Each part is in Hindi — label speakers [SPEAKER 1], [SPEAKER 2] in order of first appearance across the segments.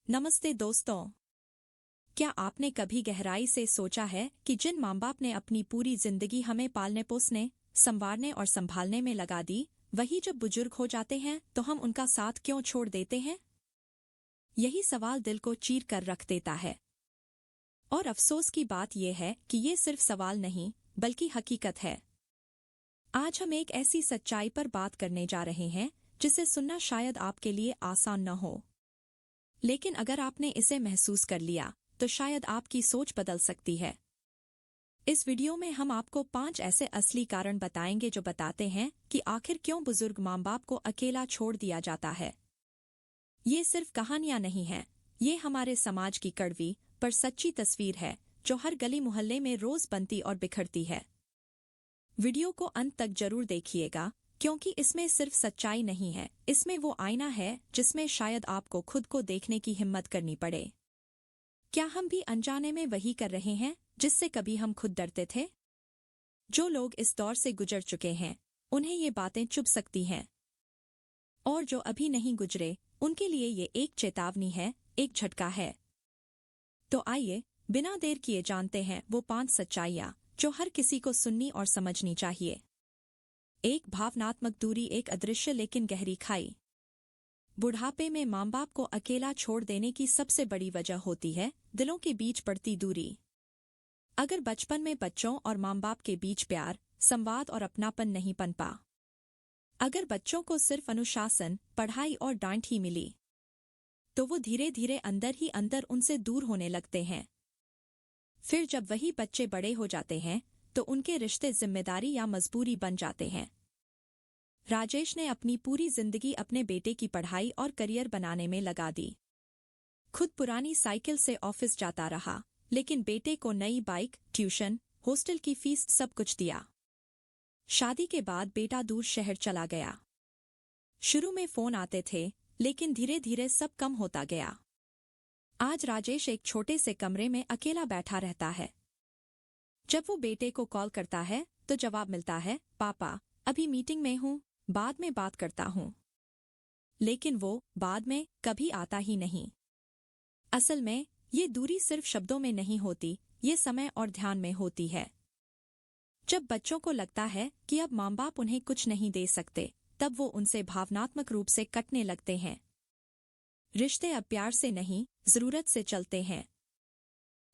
[SPEAKER 1] नमस्ते दोस्तों। क्या आपने कभी गहराई से सोचा है कि जिन माँ बाप ने अपनी पूरी जिंदगी हमें पालने पोसने, संवारने और संभालने में लगा दी, वही जब बुजुर्ग हो जाते हैं तो हम उनका साथ क्यों छोड़ देते हैं? यही सवाल दिल को चीर कर रख देता है। और अफसोस की बात यह है कि ये सिर्फ सवाल नहीं, बल्कि हकीकत है। आज हम एक ऐसी सच्चाई पर बात करने जा रहे हैं जिसे सुनना शायद आपके लिए आसान न हो, लेकिन अगर आपने इसे महसूस कर लिया तो शायद आपकी सोच बदल सकती है। इस वीडियो में हम आपको 5 ऐसे असली कारण बताएंगे जो बताते हैं कि आखिर क्यों बुजुर्ग माँ बाप को अकेला छोड़ दिया जाता है। ये सिर्फ कहानियां नहीं हैं, ये हमारे समाज की कड़वी पर सच्ची तस्वीर है जो हर गली मोहल्ले में रोज बनती और बिखरती है। वीडियो को अंत तक जरूर देखिएगा, क्योंकि इसमें सिर्फ सच्चाई नहीं है, इसमें वो आईना है जिसमें शायद आपको खुद को देखने की हिम्मत करनी पड़े। क्या हम भी अनजाने में वही कर रहे हैं जिससे कभी हम खुद डरते थे? जो लोग इस दौर से गुजर चुके हैं, उन्हें ये बातें चुभ सकती हैं, और जो अभी नहीं गुजरे, उनके लिए ये एक चेतावनी है, एक झटका है। तो आइए, बिना देर किए जानते हैं वो 5 सच्चाइयाँ जो हर किसी को सुननी और समझनी चाहिए। 1. भावनात्मक दूरी एक अदृश्य लेकिन गहरी खाई। बुढ़ापे में माँ बाप को अकेला छोड़ देने की सबसे बड़ी वजह होती है दिलों के बीच पड़ती दूरी। अगर बचपन में बच्चों और माँ बाप के बीच प्यार, संवाद और अपनापन नहीं पनपा, अगर बच्चों को सिर्फ अनुशासन, पढ़ाई और डांट ही मिली, तो वो धीरे धीरे अंदर ही अंदर उनसे दूर होने लगते हैं। फिर जब वही बच्चे बड़े हो जाते हैं तो उनके रिश्ते जिम्मेदारी या मजबूरी बन जाते हैं। राजेश ने अपनी पूरी जिंदगी अपने बेटे की पढ़ाई और करियर बनाने में लगा दी। खुद पुरानी साइकिल से ऑफिस जाता रहा, लेकिन बेटे को नई बाइक, ट्यूशन, हॉस्टल की फीस सब कुछ दिया। शादी के बाद बेटा दूर शहर चला गया। शुरू में फोन आते थे, लेकिन धीरे धीरे सब कम होता गया। आज राजेश एक छोटे से कमरे में अकेला बैठा रहता है। जब वो बेटे को कॉल करता है तो जवाब मिलता है, पापा अभी मीटिंग में हूँ, बाद में बात करता हूँ। लेकिन वो बाद में कभी आता ही नहीं। असल में ये दूरी सिर्फ शब्दों में नहीं होती, ये समय और ध्यान में होती है। जब बच्चों को लगता है कि अब माँ बाप उन्हें कुछ नहीं दे सकते, तब वो उनसे भावनात्मक रूप से कटने लगते हैं। रिश्ते अब प्यार से नहीं, जरूरत से चलते हैं।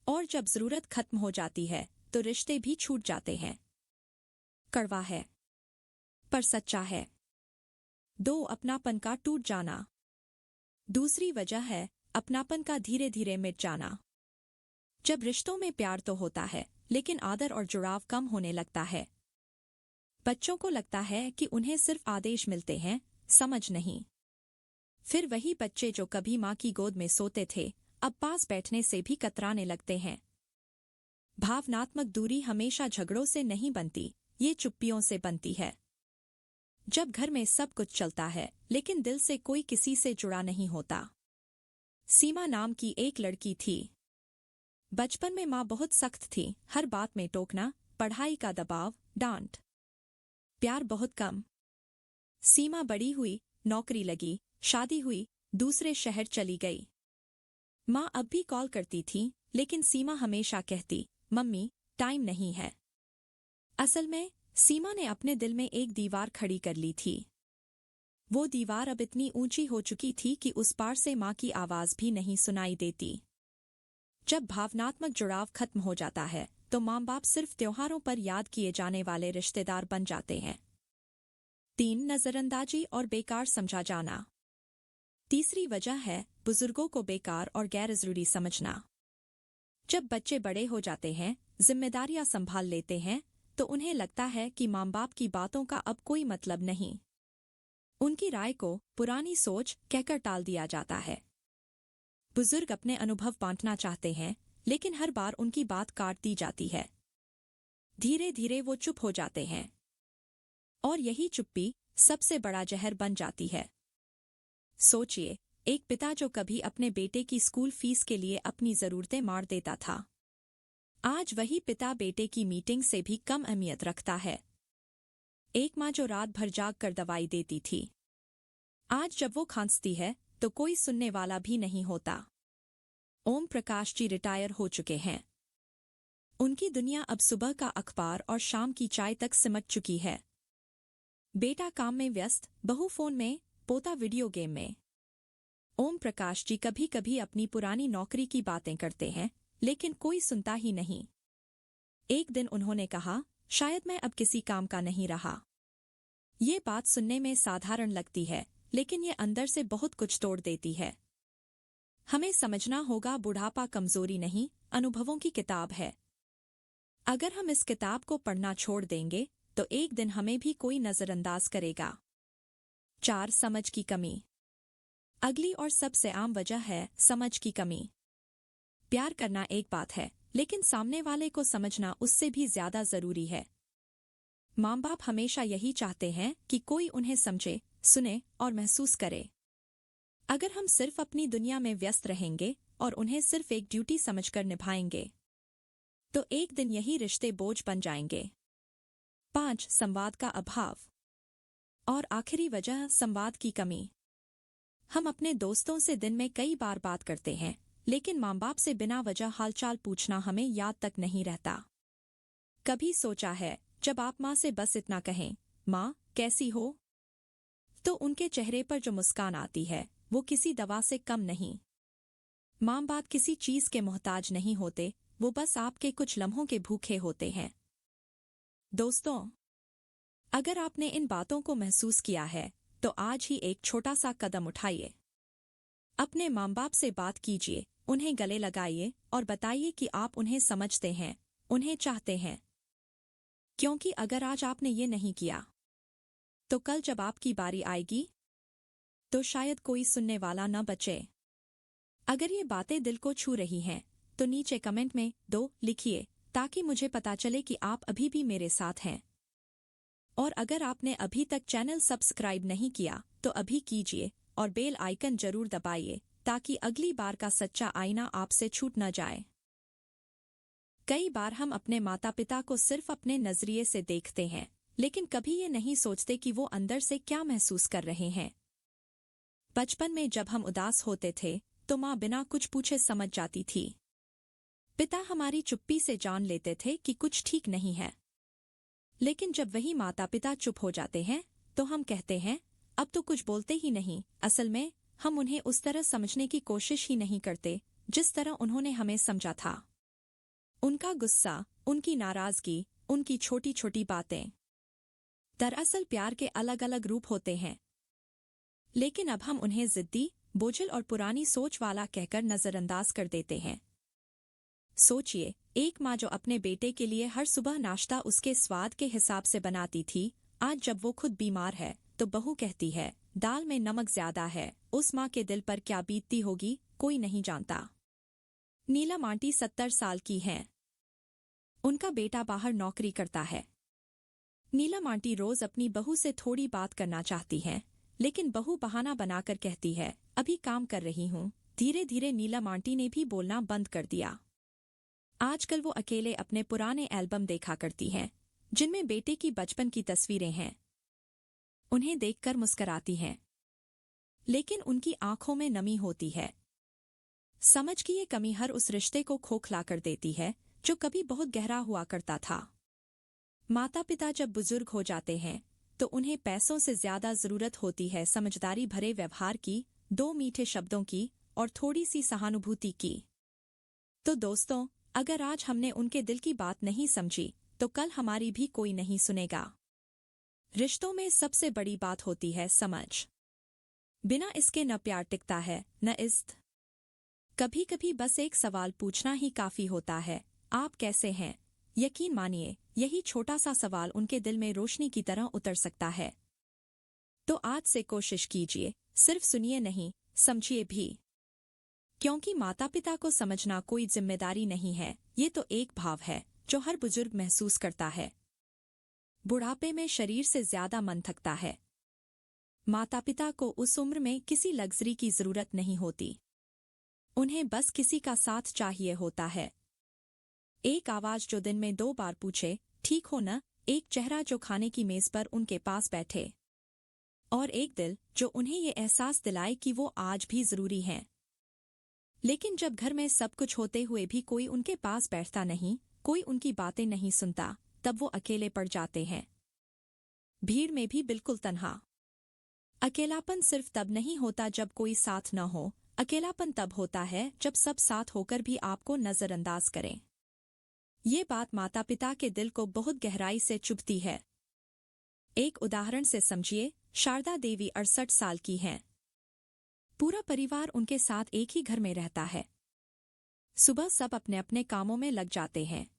[SPEAKER 1] और जब जरूरत खत्म हो जाती है तो रिश्ते भी छूट जाते हैं। कड़वा है पर सच्चा है। 2. अपनापन का टूट जाना। दूसरी वजह है अपनापन का धीरे धीरे मिट जाना। जब रिश्तों में प्यार तो होता है, लेकिन आदर और जुड़ाव कम होने लगता है। बच्चों को लगता है कि उन्हें सिर्फ आदेश मिलते हैं, समझ नहीं। फिर वही बच्चे जो कभी माँ की गोद में सोते थे, अब पास बैठने से भी कतराने लगते हैं। भावनात्मक दूरी हमेशा झगड़ों से नहीं बनती, ये चुप्पियों से बनती है। जब घर में सब कुछ चलता है, लेकिन दिल से कोई किसी से जुड़ा नहीं होता। सीमा नाम की एक लड़की थी। बचपन में माँ बहुत सख्त थी, हर बात में टोकना, पढ़ाई का दबाव, डांट। प्यार बहुत कम। सीमा बड़ी हुई, नौकरी लगी, शादी हुई, दूसरे शहर चली गई। माँ अब भी कॉल करती थी, लेकिन सीमा हमेशा कहती, मम्मी टाइम नहीं है। असल में सीमा ने अपने दिल में एक दीवार खड़ी कर ली थी। वो दीवार अब इतनी ऊंची हो चुकी थी कि उस पार से माँ की आवाज भी नहीं सुनाई देती। जब भावनात्मक जुड़ाव खत्म हो जाता है तो माँ बाप सिर्फ त्योहारों पर याद किए जाने वाले रिश्तेदार बन जाते हैं। 3. नजरअंदाजी और बेकार समझा जाना। तीसरी वजह है बुजुर्गों को बेकार और गैर जरूरी समझना। जब बच्चे बड़े हो जाते हैं, जिम्मेदारियां संभाल लेते हैं, तो उन्हें लगता है कि माँ बाप की बातों का अब कोई मतलब नहीं। उनकी राय को पुरानी सोच कहकर टाल दिया जाता है। बुजुर्ग अपने अनुभव बांटना चाहते हैं, लेकिन हर बार उनकी बात काट दी जाती है। धीरे धीरे वो चुप हो जाते हैं, और यही चुप्पी सबसे बड़ा जहर बन जाती है। सोचिए, एक पिता जो कभी अपने बेटे की स्कूल फीस के लिए अपनी जरूरतें मार देता था, आज वही पिता बेटे की मीटिंग से भी कम अहमियत रखता है। एक माँ जो रात भर जाग कर दवाई देती थी, आज जब वो खांसती है तो कोई सुनने वाला भी नहीं होता। ओम प्रकाश जी रिटायर हो चुके हैं। उनकी दुनिया अब सुबह का अखबार और शाम की चाय तक सिमट चुकी है। बेटा काम में व्यस्त, बहू फोन में, पोता वीडियो गेम में। ओम प्रकाश जी कभी कभी अपनी पुरानी नौकरी की बातें करते हैं, लेकिन कोई सुनता ही नहीं। एक दिन उन्होंने कहा, शायद मैं अब किसी काम का नहीं रहा। ये बात सुनने में साधारण लगती है, लेकिन ये अंदर से बहुत कुछ तोड़ देती है। हमें समझना होगा, बुढ़ापा कमजोरी नहीं, अनुभवों की किताब है। अगर हम इस किताब को पढ़ना छोड़ देंगे तो एक दिन हमें भी कोई नजरअंदाज करेगा। 4. समझ की कमी। अगली और सबसे आम वजह है समझ की कमी। प्यार करना एक बात है, लेकिन सामने वाले को समझना उससे भी ज्यादा जरूरी है। माँ बाप हमेशा यही चाहते हैं कि कोई उन्हें समझे, सुने और महसूस करे। अगर हम सिर्फ अपनी दुनिया में व्यस्त रहेंगे और उन्हें सिर्फ एक ड्यूटी समझकर निभाएंगे तो एक दिन यही रिश्ते बोझ बन जाएंगे। 5. संवाद का अभाव। और आखिरी वजह, संवाद की कमी। हम अपने दोस्तों से दिन में कई बार बात करते हैं, लेकिन माँ बाप से बिना वजह हालचाल पूछना हमें याद तक नहीं रहता। कभी सोचा है, जब आप माँ से बस इतना कहें, माँ कैसी हो, तो उनके चेहरे पर जो मुस्कान आती है वो किसी दवा से कम नहीं। माँ बाप किसी चीज के मोहताज नहीं होते, वो बस आपके कुछ लम्हों के भूखे होते हैं। दोस्तों, अगर आपने इन बातों को महसूस किया है तो आज ही एक छोटा सा कदम उठाइए। अपने माँ बाप से बात कीजिए, उन्हें गले लगाइए और बताइए कि आप उन्हें समझते हैं, उन्हें चाहते हैं। क्योंकि अगर आज आपने ये नहीं किया तो कल जब आपकी बारी आएगी तो शायद कोई सुनने वाला न बचे। अगर ये बातें दिल को छू रही हैं तो नीचे कमेंट में 2 लिखिए, ताकि मुझे पता चले कि आप अभी भी मेरे साथ हैं। और अगर आपने अभी तक चैनल सब्सक्राइब नहीं किया तो अभी कीजिए और बेल आइकन जरूर दबाइए, ताकि अगली बार का सच्चा आईना आपसे छूट न जाए। कई बार हम अपने माता पिता को सिर्फ अपने नजरिए से देखते हैं, लेकिन कभी ये नहीं सोचते कि वो अंदर से क्या महसूस कर रहे हैं। बचपन में जब हम उदास होते थे तो माँ बिना कुछ पूछे समझ जाती थी। पिता हमारी चुप्पी से जान लेते थे कि कुछ ठीक नहीं है। लेकिन जब वही माता पिता चुप हो जाते हैं तो हम कहते हैं, अब तो कुछ बोलते ही नहीं। असल में हम उन्हें उस तरह समझने की कोशिश ही नहीं करते जिस तरह उन्होंने हमें समझा था। उनका गुस्सा, उनकी नाराजगी, उनकी छोटी छोटी बातें। दरअसल प्यार के अलग अलग रूप होते हैं, लेकिन अब हम उन्हें जिद्दी, बोझिल और पुरानी सोच वाला कहकर नजरअंदाज कर देते हैं। सोचिए, एक माँ जो अपने बेटे के लिए हर सुबह नाश्ता उसके स्वाद के हिसाब से बनाती थी, आज जब वो खुद बीमार है तो बहू कहती है, दाल में नमक ज्यादा है। उस माँ के दिल पर क्या बीतती होगी, कोई नहीं जानता। नीलम आंटी 70 साल की हैं। उनका बेटा बाहर नौकरी करता है। नीलम आंटी रोज अपनी बहू से थोड़ी बात करना चाहती हैं, लेकिन बहू बहाना बनाकर कहती है, अभी काम कर रही हूँ। धीरे धीरे नीलम आंटी ने भी बोलना बंद कर दिया। आजकल वो अकेले अपने पुराने एल्बम देखा करती हैं, जिनमें बेटे की बचपन की तस्वीरें हैं। उन्हें देखकर मुस्कुराती हैं, लेकिन उनकी आंखों में नमी होती है। समझ की ये कमी हर उस रिश्ते को खोखला कर देती है जो कभी बहुत गहरा हुआ करता था। माता पिता जब बुजुर्ग हो जाते हैं तो उन्हें पैसों से ज्यादा जरूरत होती है समझदारी भरे व्यवहार की, 2 मीठे शब्दों की और थोड़ी सी सहानुभूति की। तो दोस्तों, अगर आज हमने उनके दिल की बात नहीं समझी तो कल हमारी भी कोई नहीं सुनेगा। रिश्तों में सबसे बड़ी बात होती है समझ। बिना इसके न प्यार टिकता है न इज्जत। कभी कभी बस एक सवाल पूछना ही काफी होता है, आप कैसे हैं। यकीन मानिए, यही छोटा सा सवाल उनके दिल में रोशनी की तरह उतर सकता है। तो आज से कोशिश कीजिए, सिर्फ सुनिए नहीं, समझिए भी। क्योंकि माता पिता को समझना कोई जिम्मेदारी नहीं है, ये तो एक भाव है जो हर बुजुर्ग महसूस करता है। बुढ़ापे में शरीर से ज्यादा मन थकता है। माता पिता को उस उम्र में किसी लग्जरी की जरूरत नहीं होती, उन्हें बस किसी का साथ चाहिए होता है। एक आवाज जो दिन में 2 बार पूछे, ठीक हो न। एक चेहरा जो खाने की मेज पर उनके पास बैठे, और एक दिल जो उन्हें ये एहसास दिलाए कि वो आज भी जरूरी हैं। लेकिन जब घर में सब कुछ होते हुए भी कोई उनके पास बैठता नहीं, कोई उनकी बातें नहीं सुनता, तब वो अकेले पड़ जाते हैं। भीड़ में भी बिल्कुल तन्हा। अकेलापन सिर्फ तब नहीं होता जब कोई साथ न हो, अकेलापन तब होता है जब सब साथ होकर भी आपको नजरअंदाज करें। ये बात माता पिता के दिल को बहुत गहराई से चुभती है। एक उदाहरण से समझिए, शारदा देवी 68 साल की हैं। पूरा परिवार उनके साथ एक ही घर में रहता है। सुबह सब अपने अपने कामों में लग जाते हैं।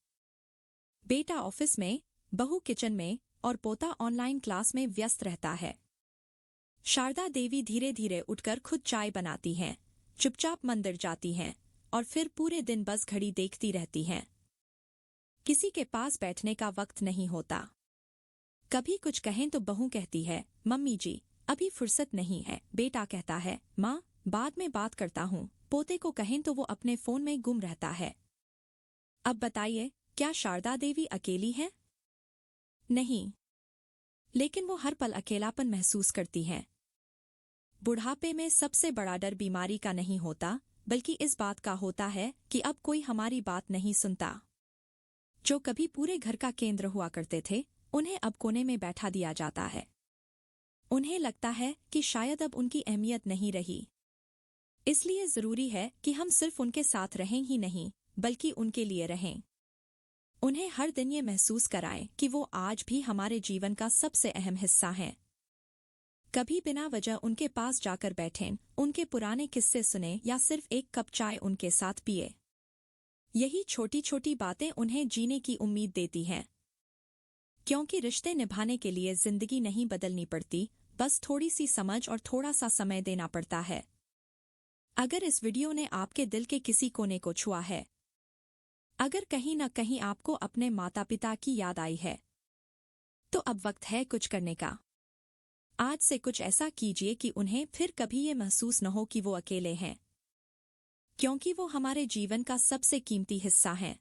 [SPEAKER 1] बेटा ऑफिस में, बहू किचन में और पोता ऑनलाइन क्लास में व्यस्त रहता है। शारदा देवी धीरे धीरे उठकर खुद चाय बनाती हैं, चुपचाप मंदिर जाती हैं और फिर पूरे दिन बस घड़ी देखती रहती हैं। किसी के पास बैठने का वक्त नहीं होता। कभी कुछ कहें तो बहू कहती है, मम्मी जी अभी फुर्सत नहीं है। बेटा कहता है, माँ बाद में बात करता हूँ। पोते को कहें तो वो अपने फोन में गुम रहता है। अब बताइए, क्या शारदा देवी अकेली है? नहीं, लेकिन वो हर पल अकेलापन महसूस करती हैं। बुढ़ापे में सबसे बड़ा डर बीमारी का नहीं होता, बल्कि इस बात का होता है कि अब कोई हमारी बात नहीं सुनता। जो कभी पूरे घर का केंद्र हुआ करते थे, उन्हें अब कोने में बैठा दिया जाता है। उन्हें लगता है कि शायद अब उनकी अहमियत नहीं रही। इसलिए जरूरी है कि हम सिर्फ उनके साथ रहें ही नहीं, बल्कि उनके लिए रहें। उन्हें हर दिन ये महसूस कराएं कि वो आज भी हमारे जीवन का सबसे अहम हिस्सा हैं। कभी बिना वजह उनके पास जाकर बैठें, उनके पुराने किस्से सुने या सिर्फ एक कप चाय उनके साथ पिए। यही छोटी छोटी बातें उन्हें जीने की उम्मीद देती हैं। क्योंकि रिश्ते निभाने के लिए जिंदगी नहीं बदलनी पड़ती, बस थोड़ी सी समझ और थोड़ा सा समय देना पड़ता है। अगर इस वीडियो ने आपके दिल के किसी कोने को छुआ है, अगर कहीं न कहीं आपको अपने माता पिता की याद आई है, तो अब वक्त है कुछ करने का। आज से कुछ ऐसा कीजिए कि उन्हें फिर कभी ये महसूस न हो कि वो अकेले हैं, क्योंकि वो हमारे जीवन का सबसे कीमती हिस्सा हैं।